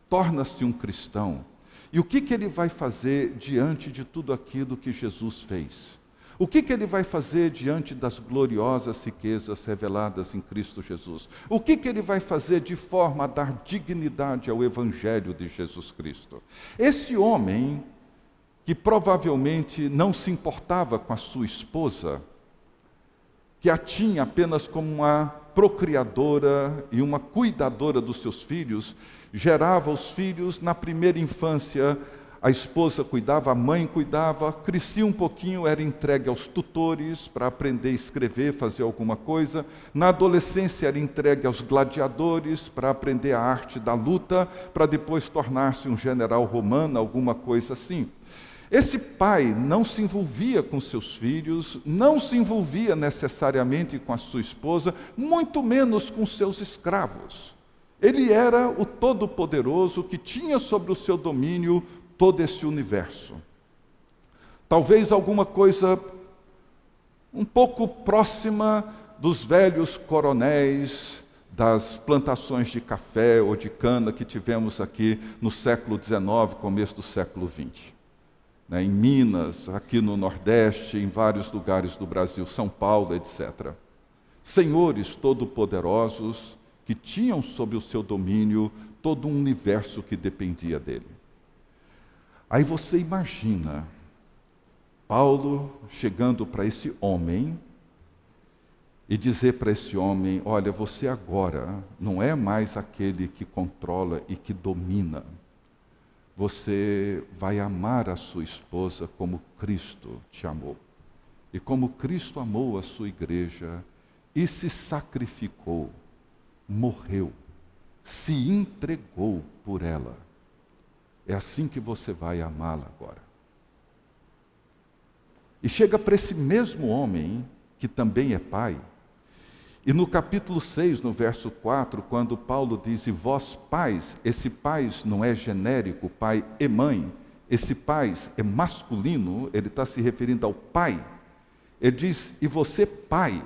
torna-se um cristão. E o que ele vai fazer diante de tudo aquilo que Jesus fez? O que ele vai fazer diante das gloriosas riquezas reveladas em Cristo Jesus? O que ele vai fazer de forma a dar dignidade ao Evangelho de Jesus Cristo? Esse homem, que provavelmente não se importava com a sua esposa, que a tinha apenas como uma procriadora e uma cuidadora dos seus filhos, gerava os filhos na primeira infância. A esposa cuidava, a mãe cuidava, crescia um pouquinho, era entregue aos tutores para aprender a escrever, fazer alguma coisa. Na adolescência era entregue aos gladiadores para aprender a arte da luta, para depois tornar-se um general romano, alguma coisa assim. Esse pai não se envolvia com seus filhos, não se envolvia necessariamente com a sua esposa, muito menos com seus escravos. Ele era o Todo-Poderoso que tinha sobre o seu domínio todo esse universo. Talvez alguma coisa um pouco próxima dos velhos coronéis das plantações de café ou de cana que tivemos aqui no século XIX, começo do século XX. Em Minas, aqui no Nordeste, em vários lugares do Brasil, São Paulo, etc. Senhores todo-poderosos que tinham sob o seu domínio todo um universo que dependia dele. Aí você imagina Paulo chegando para esse homem e dizer para esse homem: olha, você agora não é mais aquele que controla e que domina. Você vai amar a sua esposa como Cristo te amou. E como Cristo amou a sua igreja e se sacrificou, morreu, se entregou por ela. É assim que você vai amá-la agora. E chega para esse mesmo homem, que também é pai, e no capítulo 6, no verso 4, quando Paulo diz: e vós pais, esse pais não é genérico, pai e mãe, esse pais é masculino, ele está se referindo ao pai. Ele diz: e você pai,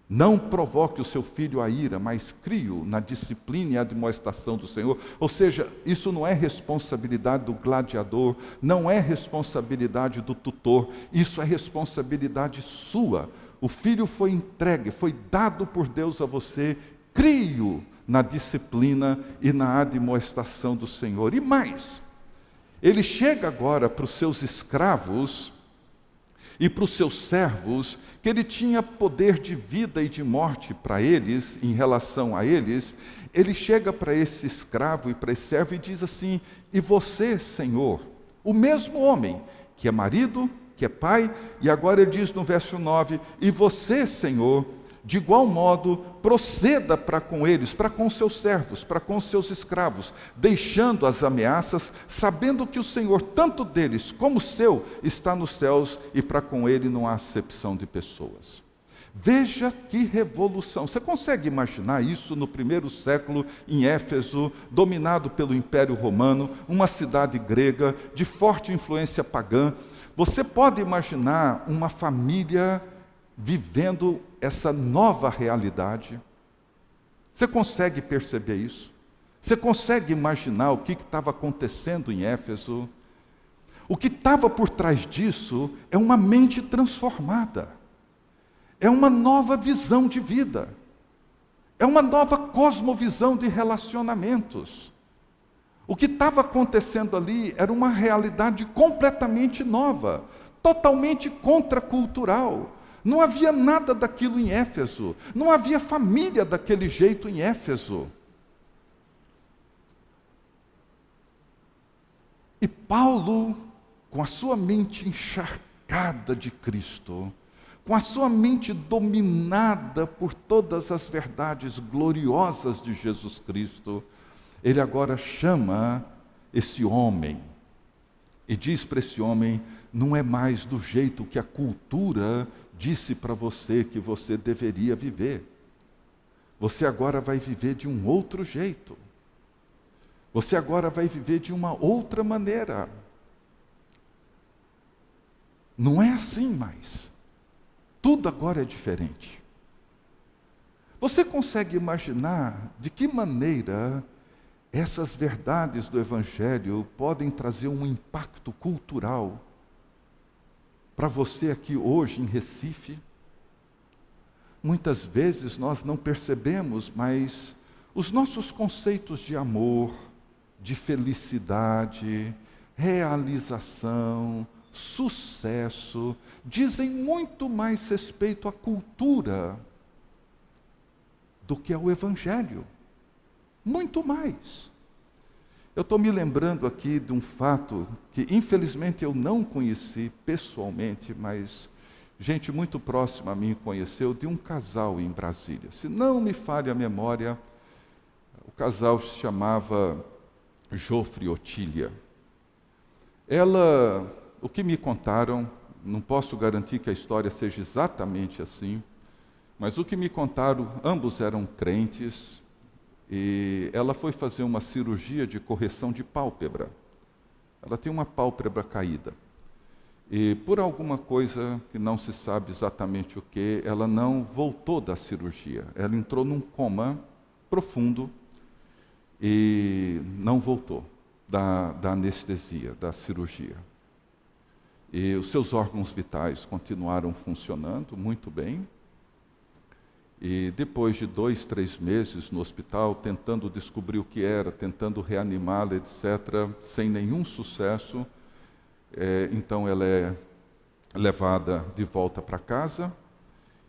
não provoque o seu filho a ira, mas crie-o na disciplina e admoestação do Senhor. Ou seja, isso não é responsabilidade do gladiador, não é responsabilidade do tutor, isso é responsabilidade sua. O filho foi entregue, foi dado por Deus a você, crie-o na disciplina e na admoestação do Senhor. E mais, ele chega agora para os seus escravos e para os seus servos, que ele tinha poder de vida e de morte para eles, em relação a eles. Ele chega para esse escravo e para esse servo e diz assim: e você, Senhor, o mesmo homem, que é marido, que é pai, e agora ele diz no verso 9, e você, Senhor, de igual modo, proceda para com eles, para com seus servos, para com seus escravos, deixando as ameaças, sabendo que o Senhor, tanto deles como seu, está nos céus, e para com ele não há acepção de pessoas. Veja que revolução. Você consegue imaginar isso no primeiro século, em Éfeso, dominado pelo Império Romano, uma cidade grega, de forte influência pagã? Você pode imaginar uma família vivendo essa nova realidade? Você consegue perceber isso? Você consegue imaginar o que estava acontecendo em Éfeso? O que estava por trás disso é uma mente transformada, é uma nova visão de vida, é uma nova cosmovisão de relacionamentos. O que estava acontecendo ali era uma realidade completamente nova, totalmente contracultural. Não havia nada daquilo em Éfeso, não havia família daquele jeito em Éfeso. E Paulo, com a sua mente encharcada de Cristo, com a sua mente dominada por todas as verdades gloriosas de Jesus Cristo, ele agora chama esse homem e diz para esse homem: não é mais do jeito que a cultura disse para você que você deveria viver. Você agora vai viver de um outro jeito. Você agora vai viver de uma outra maneira. Não é assim mais. Tudo agora é diferente. Você consegue imaginar de que maneira essas verdades do Evangelho podem trazer um impacto cultural para você aqui hoje em Recife. Muitas vezes nós não percebemos, mas os nossos conceitos de amor, de felicidade, realização, sucesso, dizem muito mais respeito à cultura do que ao Evangelho. Muito mais. Eu estou me lembrando aqui de um fato que, infelizmente, eu não conheci pessoalmente, mas gente muito próxima a mim conheceu, de um casal em Brasília. Se não me falha a memória, o casal se chamava Jofre e Otília. O que me contaram, não posso garantir que a história seja exatamente assim, mas o que me contaram, ambos eram crentes, e ela foi fazer uma cirurgia de correção de pálpebra. Ela tem uma pálpebra caída. E por alguma coisa que não se sabe exatamente o que, ela não voltou da cirurgia. Ela entrou num coma profundo e não voltou da anestesia, da cirurgia. E os seus órgãos vitais continuaram funcionando muito bem. E depois de 2, 3 meses no hospital, tentando descobrir o que era, tentando reanimá-la, etc., sem nenhum sucesso, então ela é levada de volta para casa,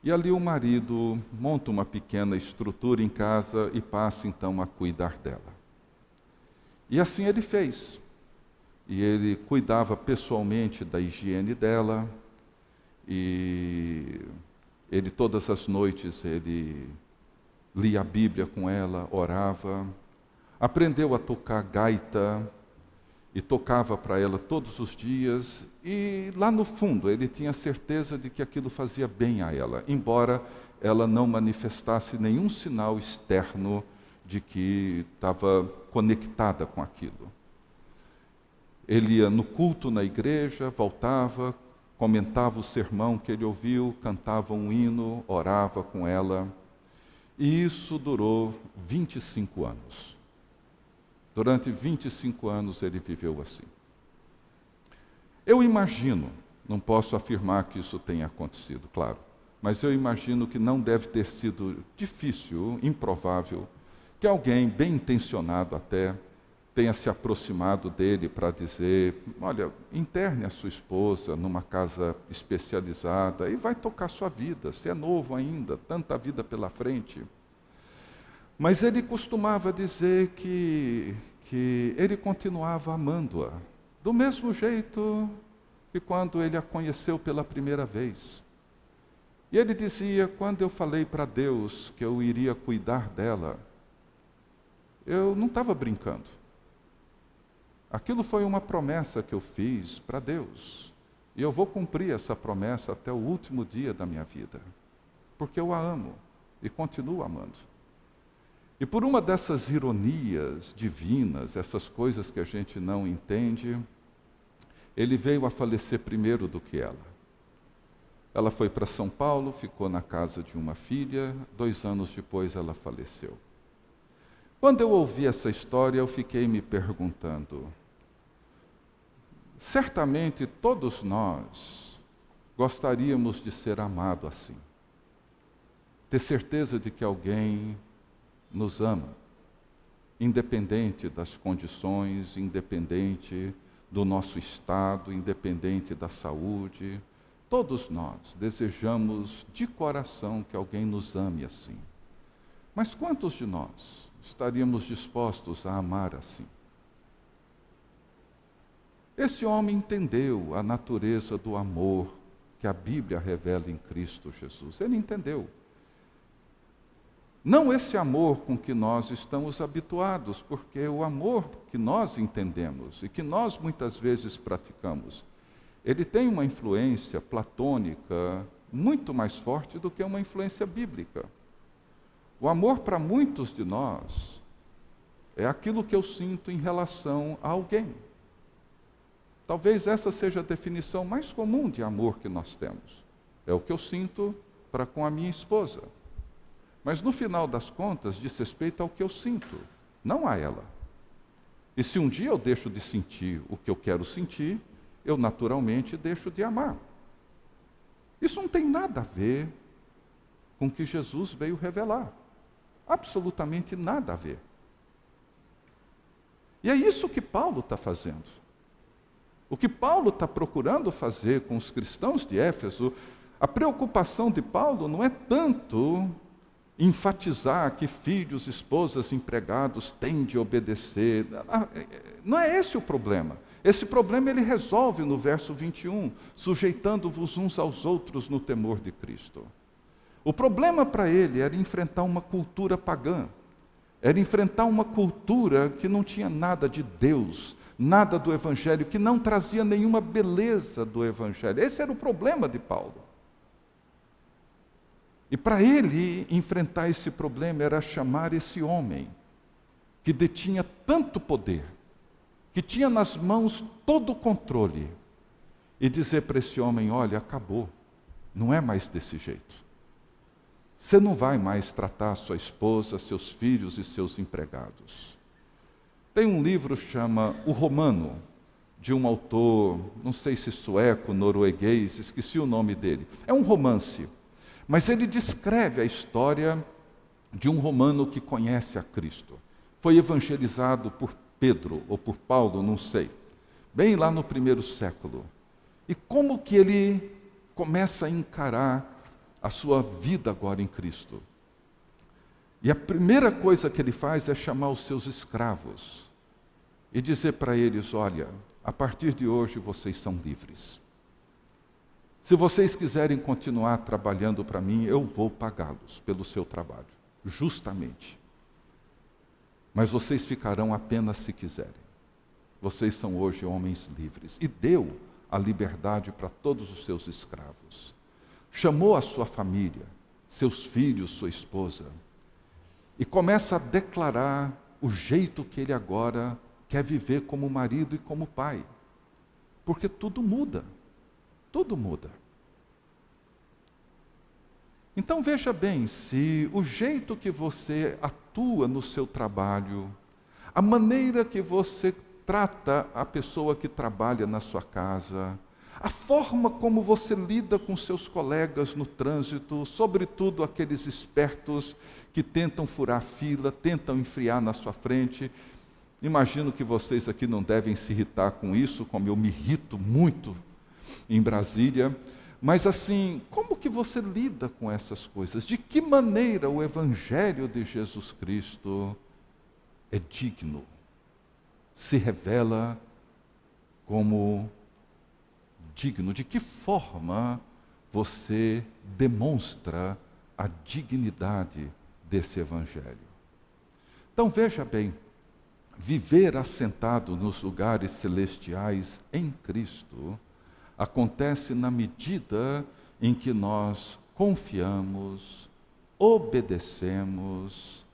e ali o marido monta uma pequena estrutura em casa e passa então a cuidar dela. E assim ele fez. E ele cuidava pessoalmente da higiene dela, e ele todas as noites ele lia a Bíblia com ela, orava, aprendeu a tocar gaita e tocava para ela todos os dias, e lá no fundo ele tinha certeza de que aquilo fazia bem a ela, embora ela não manifestasse nenhum sinal externo de que estava conectada com aquilo. Ele ia no culto na igreja, voltava, comentava o sermão que ele ouviu, cantava um hino, orava com ela. E isso durou 25 anos. Durante 25 anos ele viveu assim. Eu imagino, não posso afirmar que isso tenha acontecido, claro, mas eu imagino que não deve ter sido difícil, improvável, que alguém bem intencionado até tenha se aproximado dele para dizer: olha, interne a sua esposa numa casa especializada e vai tocar sua vida, você é novo ainda, tanta vida pela frente. Mas ele costumava dizer que ele continuava amando-a, do mesmo jeito que quando ele a conheceu pela primeira vez. E ele dizia: quando eu falei para Deus que eu iria cuidar dela, eu não estava brincando. Aquilo foi uma promessa que eu fiz para Deus. E eu vou cumprir essa promessa até o último dia da minha vida. Porque eu a amo e continuo amando. E por uma dessas ironias divinas, essas coisas que a gente não entende, ele veio a falecer primeiro do que ela. Ela foi para São Paulo, ficou na casa de uma filha, 2 anos depois ela faleceu. Quando eu ouvi essa história, eu fiquei me perguntando: certamente todos nós gostaríamos de ser amados assim. Ter certeza de que alguém nos ama, independente das condições, independente do nosso estado, independente da saúde. Todos nós desejamos de coração que alguém nos ame assim. Mas quantos de nós estaríamos dispostos a amar assim? Esse homem entendeu a natureza do amor que a Bíblia revela em Cristo Jesus. Ele entendeu. Não esse amor com que nós estamos habituados, porque o amor que nós entendemos e que nós muitas vezes praticamos, ele tem uma influência platônica muito mais forte do que uma influência bíblica. O amor para muitos de nós é aquilo que eu sinto em relação a alguém. Talvez essa seja a definição mais comum de amor que nós temos. É o que eu sinto para com a minha esposa. Mas no final das contas, diz respeito ao que eu sinto, não a ela. E se um dia eu deixo de sentir o que eu quero sentir, eu naturalmente deixo de amar. Isso não tem nada a ver com o que Jesus veio revelar. Absolutamente nada a ver. E é isso que Paulo está fazendo. O que Paulo está procurando fazer com os cristãos de Éfeso, a preocupação de Paulo não é tanto enfatizar que filhos, esposas, empregados têm de obedecer. Não é esse o problema. Esse problema ele resolve no verso 21, sujeitando-vos uns aos outros no temor de Cristo. O problema para ele era enfrentar uma cultura pagã, era enfrentar uma cultura que não tinha nada de Deus, nada do Evangelho, que não trazia nenhuma beleza do Evangelho. Esse era o problema de Paulo. E para ele enfrentar esse problema era chamar esse homem, que detinha tanto poder, que tinha nas mãos todo o controle, e dizer para esse homem: olha, acabou, não é mais desse jeito. Você não vai mais tratar sua esposa, seus filhos e seus empregados. Tem um livro que chama O Romano, de um autor, não sei se sueco, norueguês, esqueci o nome dele. É um romance, mas ele descreve a história de um romano que conhece a Cristo. Foi evangelizado por Pedro ou por Paulo, não sei, bem lá no primeiro século. E como que ele começa a encarar a sua vida agora em Cristo? E a primeira coisa que ele faz é chamar os seus escravos e dizer para eles: olha, a partir de hoje vocês são livres. Se vocês quiserem continuar trabalhando para mim, eu vou pagá-los pelo seu trabalho, justamente. Mas vocês ficarão apenas se quiserem. Vocês são hoje homens livres. E deu a liberdade para todos os seus escravos. Chamou a sua família, seus filhos, sua esposa, e começa a declarar o jeito que ele agora quer viver como marido e como pai. Porque tudo muda. Tudo muda. Então veja bem, se o jeito que você atua no seu trabalho, a maneira que você trata a pessoa que trabalha na sua casa, a forma como você lida com seus colegas no trânsito, sobretudo aqueles espertos que tentam furar fila, tentam enfiar na sua frente. Imagino que vocês aqui não devem se irritar com isso, como eu me irrito muito em Brasília. Mas assim, como que você lida com essas coisas? De que maneira o Evangelho de Jesus Cristo é digno, se revela como digno? De que forma você demonstra a dignidade desse Evangelho? Então veja bem, viver assentado nos lugares celestiais em Cristo acontece na medida em que nós confiamos, obedecemos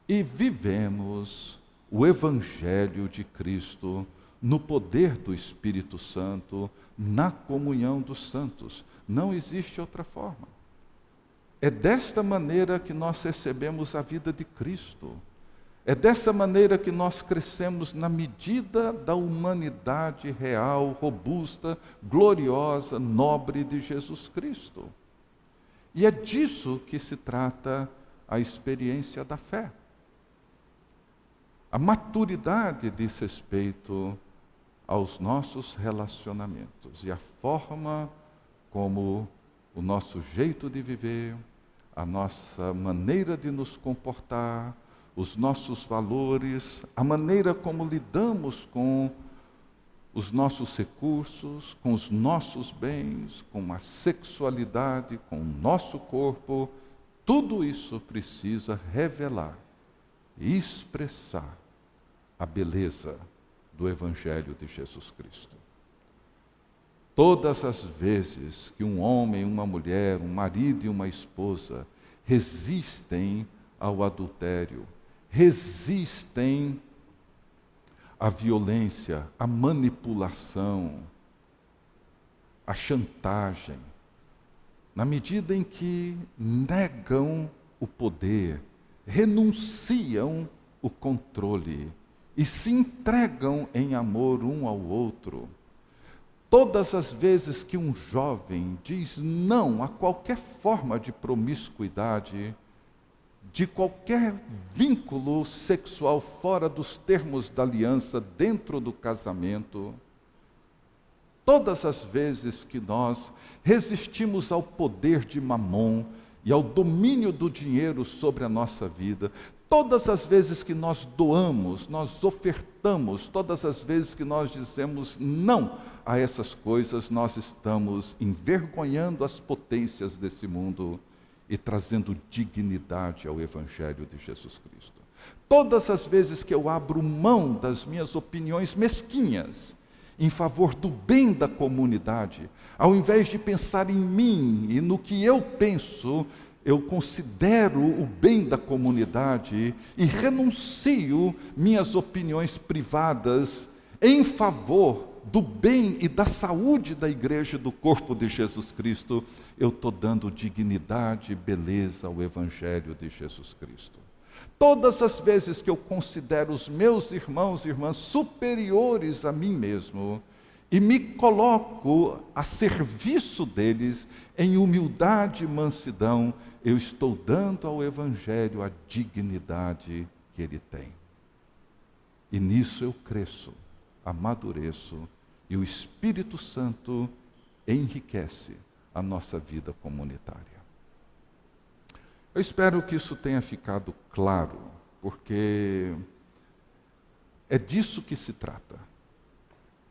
e vivemos o Evangelho de Cristo no poder do Espírito Santo, na comunhão dos santos. Não existe outra forma. É desta maneira que nós recebemos a vida de Cristo. É dessa maneira que nós crescemos na medida da humanidade real, robusta, gloriosa, nobre de Jesus Cristo. E é disso que se trata a experiência da fé. A maturidade diz respeito aos nossos relacionamentos e a forma como o nosso jeito de viver, a nossa maneira de nos comportar, os nossos valores, a maneira como lidamos com os nossos recursos, com os nossos bens, com a sexualidade, com o nosso corpo, tudo isso precisa revelar e expressar a beleza do Evangelho de Jesus Cristo. Todas as vezes que um homem, uma mulher, um marido e uma esposa resistem ao adultério, resistem à violência, à manipulação, à chantagem, na medida em que negam o poder, renunciam o controle e se entregam em amor um ao outro, Todas as vezes que um jovem diz não a qualquer forma de promiscuidade, de qualquer vínculo sexual fora dos termos da aliança dentro do casamento, todas as vezes que nós resistimos ao poder de Mamon e ao domínio do dinheiro sobre a nossa vida, todas as vezes que nós doamos, nós ofertamos, todas as vezes que nós dizemos não a essas coisas, nós estamos envergonhando as potências desse mundo e trazendo dignidade ao Evangelho de Jesus Cristo. Todas as vezes que eu abro mão das minhas opiniões mesquinhas em favor do bem da comunidade, ao invés de pensar em mim e no que eu penso, eu considero o bem da comunidade e renuncio minhas opiniões privadas em favor do bem e da saúde da igreja e do corpo de Jesus Cristo, eu estou dando dignidade e beleza ao Evangelho de Jesus Cristo. Todas as vezes que eu considero os meus irmãos e irmãs superiores a mim mesmo e me coloco a serviço deles em humildade e mansidão, eu estou dando ao Evangelho a dignidade que ele tem. E nisso eu cresço, amadureço, e o Espírito Santo enriquece a nossa vida comunitária. Eu espero que isso tenha ficado claro, porque é disso que se trata.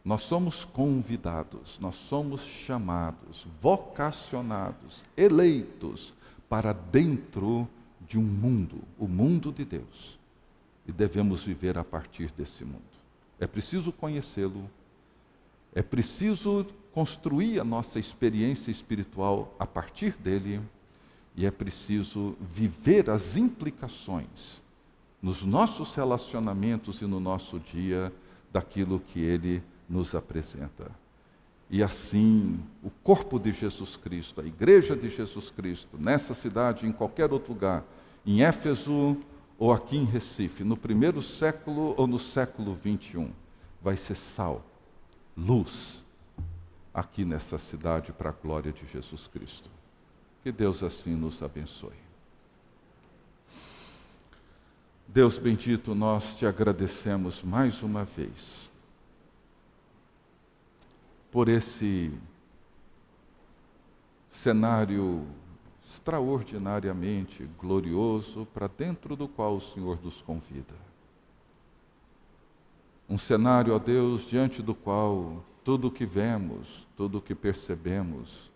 Nós somos convidados, nós somos chamados, vocacionados, eleitos para dentro de um mundo, o mundo de Deus. E devemos viver a partir desse mundo. É preciso conhecê-lo, é preciso construir a nossa experiência espiritual a partir dele, e é preciso viver as implicações nos nossos relacionamentos e no nosso dia daquilo que ele nos apresenta. E assim, o corpo de Jesus Cristo, a igreja de Jesus Cristo, nessa cidade, em qualquer outro lugar, em Éfeso ou aqui em Recife, no primeiro século ou no século 21, vai ser sal, luz, aqui nessa cidade para a glória de Jesus Cristo. Que Deus assim nos abençoe. Deus bendito, nós te agradecemos mais uma vez por esse cenário extraordinariamente glorioso para dentro do qual o Senhor nos convida. Um cenário, ó Deus, diante do qual tudo o que vemos, tudo o que percebemos,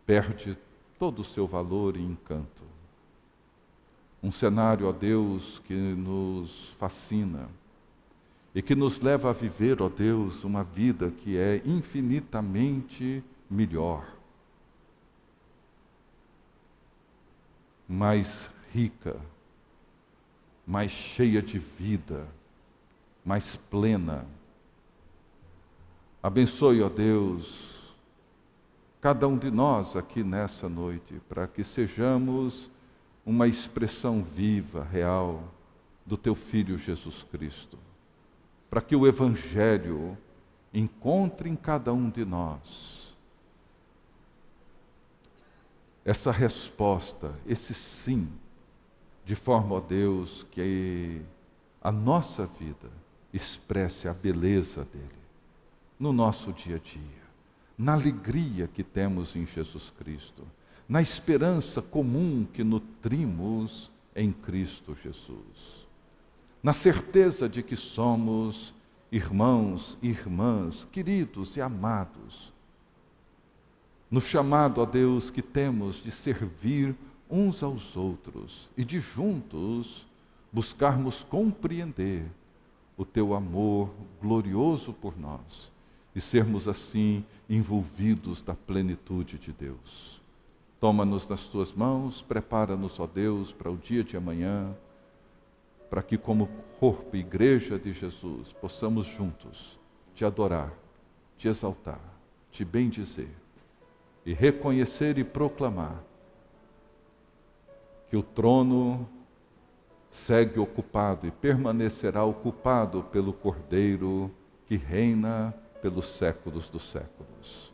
perde todo o seu valor e encanto. Um cenário, ó Deus, que nos fascina e que nos leva a viver, ó Deus, uma vida que é infinitamente melhor, mais rica, mais cheia de vida, mais plena. Abençoe, ó Deus, cada um de nós aqui nessa noite, para que sejamos uma expressão viva, real, do Teu Filho Jesus Cristo. Para que o Evangelho encontre em cada um de nós essa resposta, esse sim, de forma, ó Deus, que a nossa vida expresse a beleza dele no nosso dia a dia, na alegria que temos em Jesus Cristo, na esperança comum que nutrimos em Cristo Jesus, na certeza de que somos irmãos e irmãs, queridos e amados, no chamado, ó Deus, que temos de servir uns aos outros e de juntos buscarmos compreender o Teu amor glorioso por nós e sermos assim envolvidos da plenitude de Deus. Toma-nos nas Tuas mãos, prepara-nos, ó Deus, para o dia de amanhã, para que como corpo e igreja de Jesus possamos juntos Te adorar, Te exaltar, Te bendizer e reconhecer e proclamar que o trono segue ocupado e permanecerá ocupado pelo Cordeiro que reina pelos séculos dos séculos.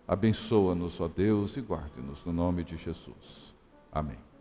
Abençoa-nos, ó Deus, e guarde-nos no nome de Jesus. Amém.